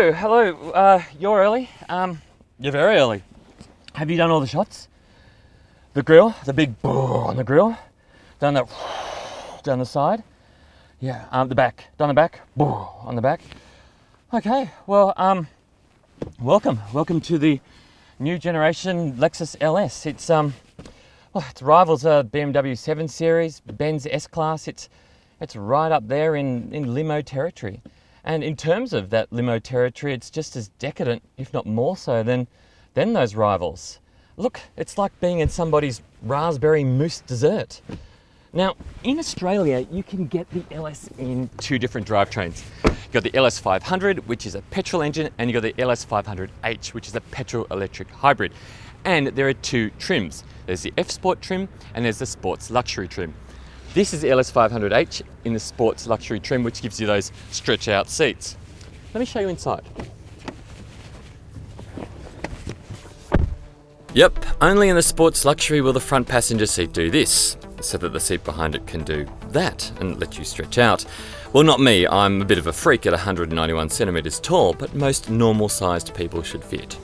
Hello. You're early. You're very early. Have you done all the shots? The grill, the big bore on the grill, down the side. Yeah. The back, down the back, bore on the back. Okay. Well, welcome to the new generation Lexus LS. It rivals a BMW 7 Series, Benz S-Class. It's right up there in limo territory. And in terms of that limo territory, it's just as decadent, if not more so, than those rivals. Look, it's like being in somebody's raspberry mousse dessert. Now, in Australia, you can get the LS in two different drivetrains. You've got the LS500, which is a petrol engine, and you've got the LS500H, which is a petrol-electric hybrid. And there are two trims. There's the F-Sport trim, and there's the Sports Luxury trim. This is the LS500H in the Sports Luxury trim, which gives you those stretch out seats. Let me show you inside. Yep, only in the Sports Luxury will the front passenger seat do this, so that the seat behind it can do that and let you stretch out. Well, not me, I'm a bit of a freak at 191 centimetres tall, but most normal sized people should fit.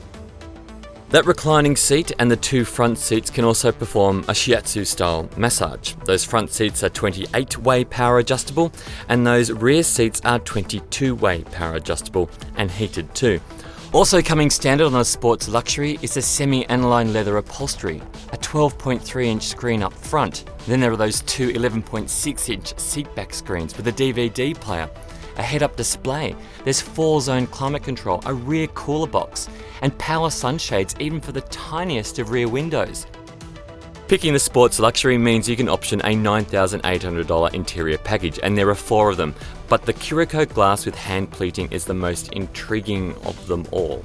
That reclining seat and the two front seats can also perform a shiatsu style massage. Those front seats are 28-way power adjustable, and those rear seats are 22-way power adjustable and heated too. Also coming standard on the Sports Luxury is a semi-aniline leather upholstery, a 12.3-inch screen up front. Then there are those two 11.6-inch seatback screens with a DVD player, a head-up display. There's 4-zone climate control, a rear cooler box, and power sunshades even for the tiniest of rear windows. Picking the Sports Luxury means you can option a $9,800 interior package, and there are 4 of them, but the Curacoat glass with hand pleating is the most intriguing of them all.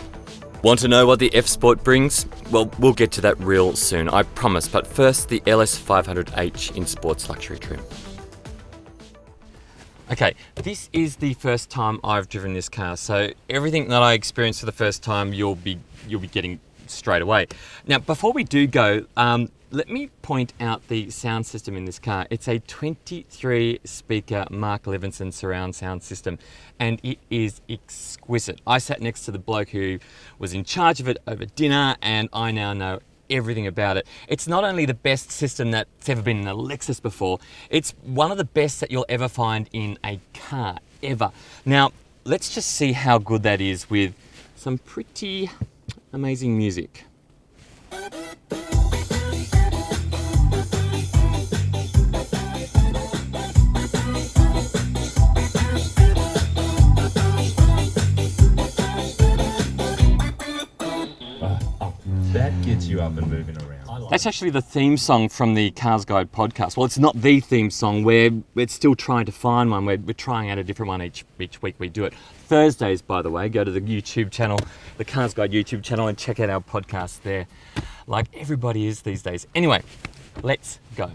Want to know what the F-Sport brings? Well, we'll get to that real soon, I promise, but first the LS500H in Sports Luxury trim. Okay, this is the first time I've driven this car, so everything that I experienced for the first time, you'll be getting straight away. Now, before we do go, let me point out the sound system in this car. It's a 23-speaker Mark Levinson surround sound system, and it is exquisite. I sat next to the bloke who was in charge of it over dinner, and I now know everything about it. It's not only the best system that's ever been in a Lexus before, it's one of the best that you'll ever find in a car, ever. Now, let's just see how good that is with some pretty amazing music. That gets you up and moving around. That's actually the theme song from the Cars Guide podcast. Well, it's not the theme song. We're still trying to find one. We're trying out a different one each week we do it. Thursdays, by the way, go to the YouTube channel, the Cars Guide YouTube channel, and check out our podcast there, like everybody is these days. Anyway, let's go.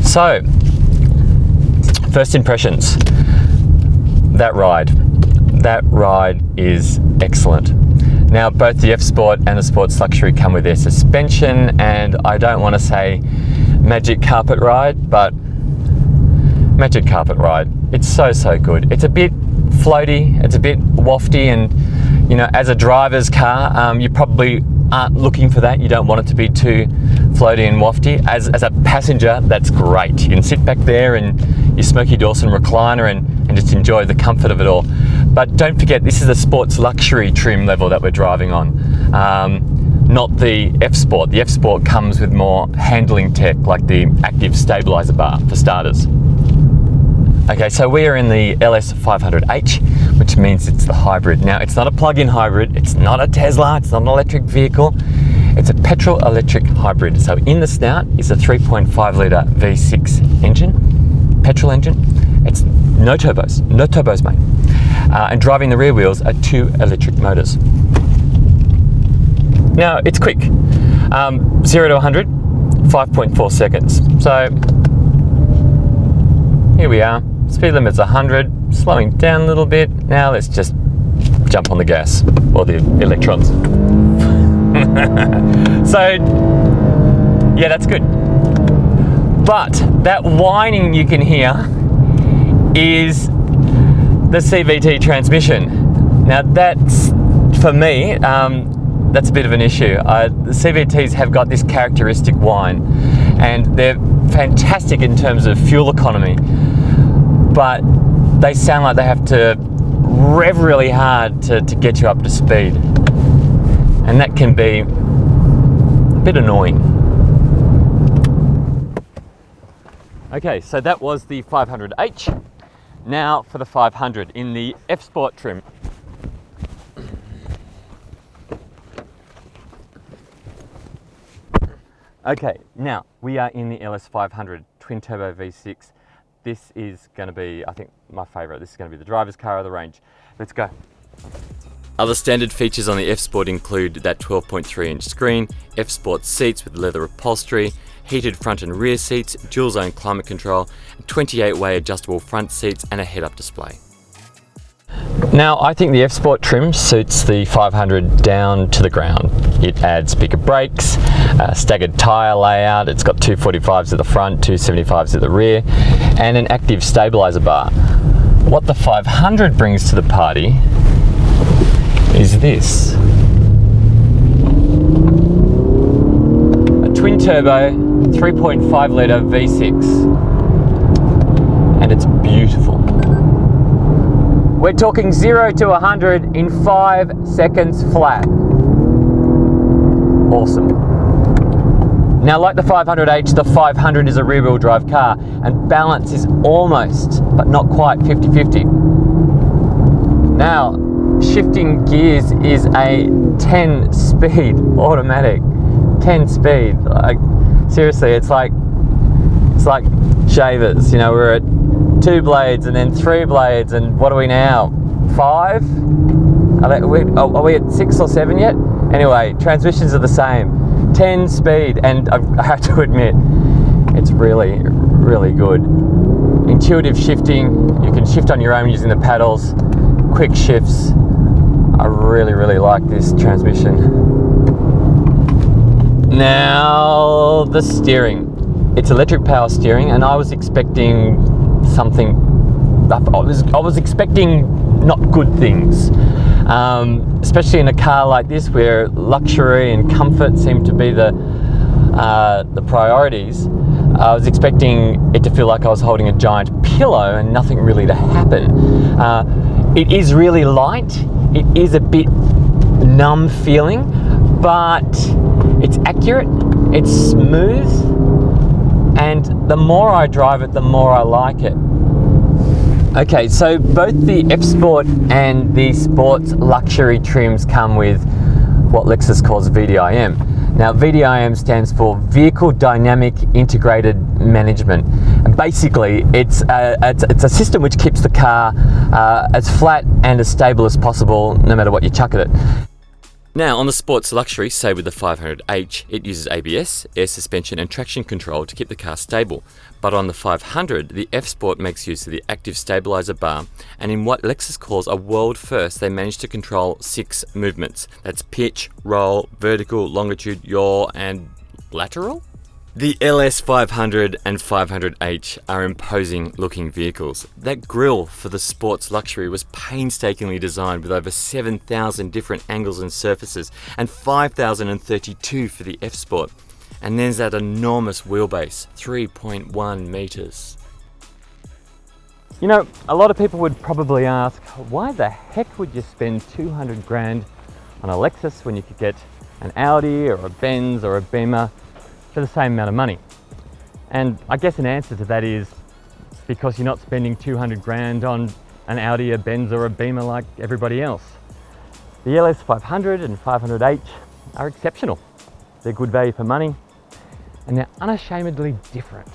So, first impressions. That ride is excellent. Now, both the F-Sport and the Sports Luxury come with their suspension, and I don't want to say magic carpet ride, but magic carpet ride. It's so good. It's a bit floaty, it's a bit wafty, and you know, as a driver's car, you probably aren't looking for that. You don't want it to be too floaty and wafty. As a passenger, that's great. You can sit back there and you smoke your Dawson recliner and just enjoy the comfort of it all. But don't forget, this is the Sports Luxury trim level that we're driving on, not the F-Sport. The F-Sport comes with more handling tech, like the active stabilizer bar for starters. Okay, so we are in the LS500H, which means it's the hybrid. Now, it's not a plug-in hybrid, it's not a Tesla, it's not an electric vehicle, it's a petrol-electric hybrid. So in the snout is a 3.5 litre V6 engine, petrol engine. It's no turbos, mate. And driving the rear wheels are 2 electric motors. Now, it's quick. 0 to 100, 5.4 seconds. So, here we are. Speed limit's 100, slowing down a little bit. Now let's just jump on the gas, or the electrons. So, yeah, that's good. But that whining you can hear is the CVT transmission. Now that's, for me, that's a bit of an issue. The CVTs have got this characteristic whine, and they're fantastic in terms of fuel economy, but they sound like they have to rev really hard to get you up to speed, and that can be a bit annoying. Okay, so that was the 500H. Now for the 500 in the F Sport trim. Okay, now we are in the LS500 twin turbo V6. This is going to be, I think, my favourite. This is going to be the driver's car of the range. Let's go. Other standard features on the F Sport include that 12.3-inch screen, F Sport seats with leather upholstery, heated front and rear seats, dual zone climate control, 28-way adjustable front seats, and a head-up display. Now, I think the F Sport trim suits the 500 down to the ground. It adds bigger brakes, staggered tyre layout, it's got 245s at the front, 275s at the rear, and an active stabiliser bar. What the 500 brings to the party is this. A twin turbo, 3.5 litre V6, and it's beautiful. We're talking 0 to 100 in 5 seconds flat. Awesome. Now, like the 500H, the 500 is a rear-wheel drive car, and balance is almost, but not quite, 50-50. Now, shifting gears is a 10-speed automatic. 10-speed. Like, seriously, it's like shavers. You know, we're at 2 blades and then 3 blades, and what are we now? 5? Are we at 6 or 7 yet? Anyway, transmissions are the same. 10 speed, and I have to admit, it's really, really good. Intuitive shifting, you can shift on your own using the paddles, quick shifts. I really, really like this transmission. Now, the steering. It's electric power steering, and I was expecting something, I was expecting not good things, especially in a car like this where luxury and comfort seem to be the priorities. I was expecting it to feel like I was holding a giant pillow and nothing really to happen. It is really light, it is a bit numb feeling, but it's accurate, it's smooth, and the more I drive it, the more I like it. Okay, so both the F Sport and the Sports luxury trims come with what Lexus calls VDIM. Now, VDIM stands for Vehicle Dynamic Integrated Management. And basically, it's a system which keeps the car as flat and as stable as possible, no matter what you chuck at it. Now, on the Sports Luxury, say with the 500H, it uses ABS, air suspension and traction control to keep the car stable. But on the 500, the F Sport makes use of the active stabiliser bar, and in what Lexus calls a world first, they managed to control 6 movements. That's pitch, roll, vertical, longitude, yaw and lateral? The LS500 and 500H are imposing looking vehicles. That grille for the Sports Luxury was painstakingly designed with over 7,000 different angles and surfaces, and 5,032 for the F Sport. And there's that enormous wheelbase, 3.1 metres. You know, a lot of people would probably ask, why the heck would you spend 200 grand on a Lexus when you could get an Audi or a Benz or a Beamer for the same amount of money? And I guess an answer to that is because you're not spending 200 grand on an Audi, a Benz or a Beamer like everybody else. The LS500 and 500H are exceptional. They're good value for money, and they're unashamedly different.